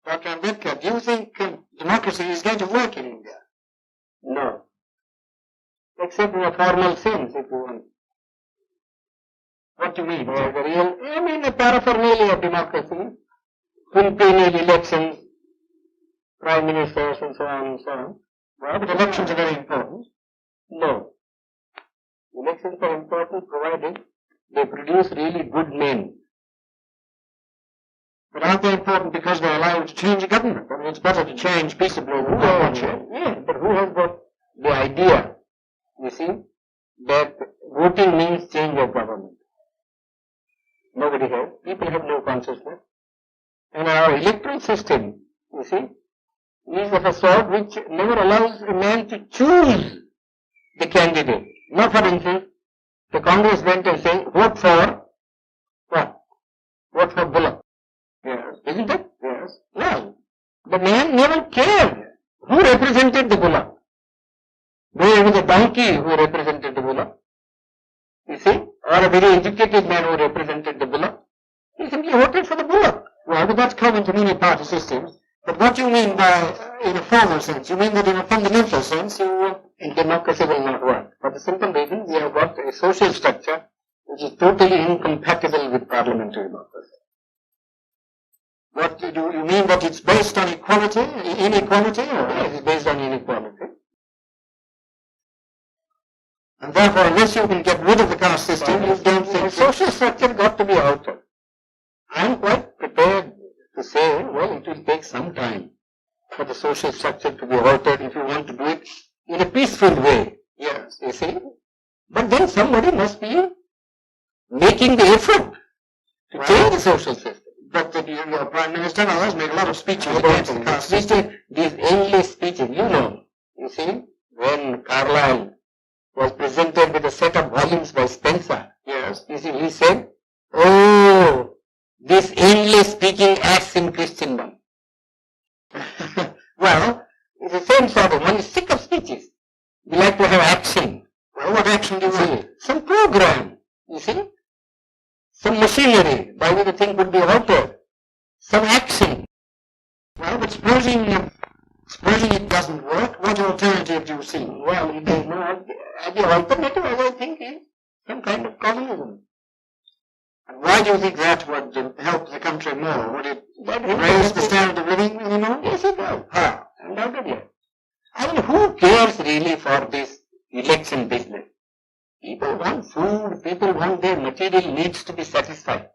Dr. Ambedkar, do you think democracy is going to work in India? No. Except in a formal sense, if you want. What do you mean? I mean the paraphernalia of democracy, quinquennial elections, prime ministers and so on and so on. Well, but elections are very important. No. Elections are important provided they produce really good men. But aren't they important because they allow you to change a government? I mean, it's better to change peaceably than yeah, but who has got the idea, you see, that voting means change of government? Nobody has. People have no consciousness. And our electoral system, you see, is of a sort which never allows a man to choose the candidate. Now, for instance, the Congress went and said, vote for what? Vote for Bullock. Yes. Isn't it? Yes. Well, the man never cared who represented the Bullock. Though it was a donkey who represented the Bullock. You see? Or a very educated man who represented the Bullock. He simply voted for the Bullock. Well, but that's common to many party systems. But what you mean by, in a formal sense, you mean that in a fundamental sense, democracy will not work. For the simple reason, we have got a social structure which is totally incompatible with parliamentary democracy. What do you mean that it's based on equality, inequality? Yes, it's based on inequality. And therefore, unless you can get rid of the caste system, you don't think the social structure got to be altered. I'm quite prepared to say, well, it will take some time for the social structure to be altered if you want to do it in a peaceful way. Yes, you see. But then somebody must be making the effort to change the social system. But your Prime Minister and others make a lot of speeches against the caste system. These endless speeches, you see, when Carlyle was presented with a set of volumes by Spencer, yes, you see, he said, oh, this endless speaking acts in Christendom. Well, it's the same sort of, one is sick of speeches. We like to have action. Well, what action do you want? Some program, you see. Some machinery by which the thing could be altered. Some action. Well, but supposing it doesn't work, what alternative do you see? Well, the alternative, as I think, is some kind of communism. And why do you think that would help the country more? Would it raise the standard of living anymore? Yes, it will. How? Undoubtedly. I mean, who cares really for this election business? People want food, people want their material needs to be satisfied.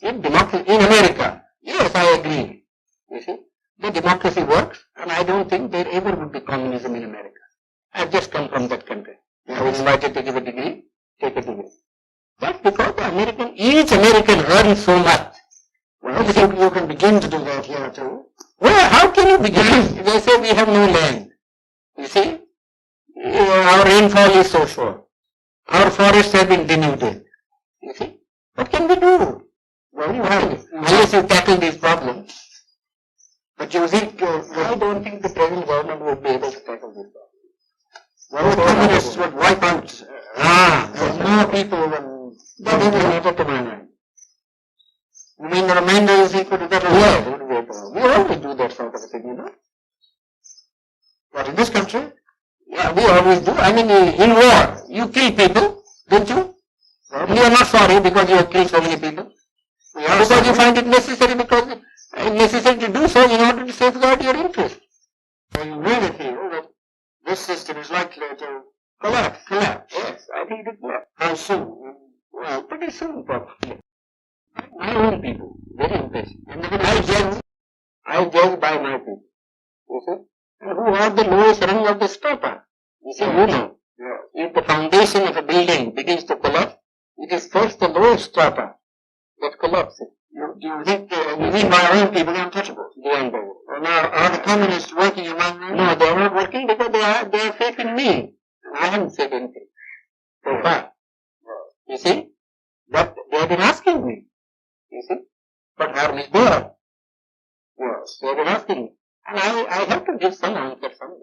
In democracy, in America, yes, I agree. You see, the democracy works, and I don't think there ever would be communism in America. I've just come from that country. I was invited to give a degree, take a degree. That's because each American earns so much. Well, you can begin to do that here too. Well, how can you begin? They say we have no land. You see, our rainfall is so short. Our forests have been denuded. You see, what can we do? Well, you have, unless you tackle these problems. But you think, I don't think the present government would be able to tackle this problem. Well, the communists would wipe out more people than that is related to my mind. You mean the remainder is equal to that? Yes, we always do that sort of a thing, But in this country, yeah, we always do. I mean, in war, you kill people, don't you? You are not sorry because you have killed so many people. Because you find it necessary to do so in order to safeguard your interest. So you really feel that this system is likely to collapse. Yes, I think it will. How soon? Well, pretty soon, probably. My own people, very impatient. And I judge by my people. You see? And who are the lowest rung of the strata? You see, if the foundation of a building begins to collapse, it is first the lowest strata that collapses. Do you think, you mean my own people, the untouchables? The untouchables. Now, are the communists working among them? No, they are not working because they have faith in me. I haven't said anything. So far. You see? But they have been asking me. You see? But harm is there. Yes. They have been asking me. And I have to give some answer, some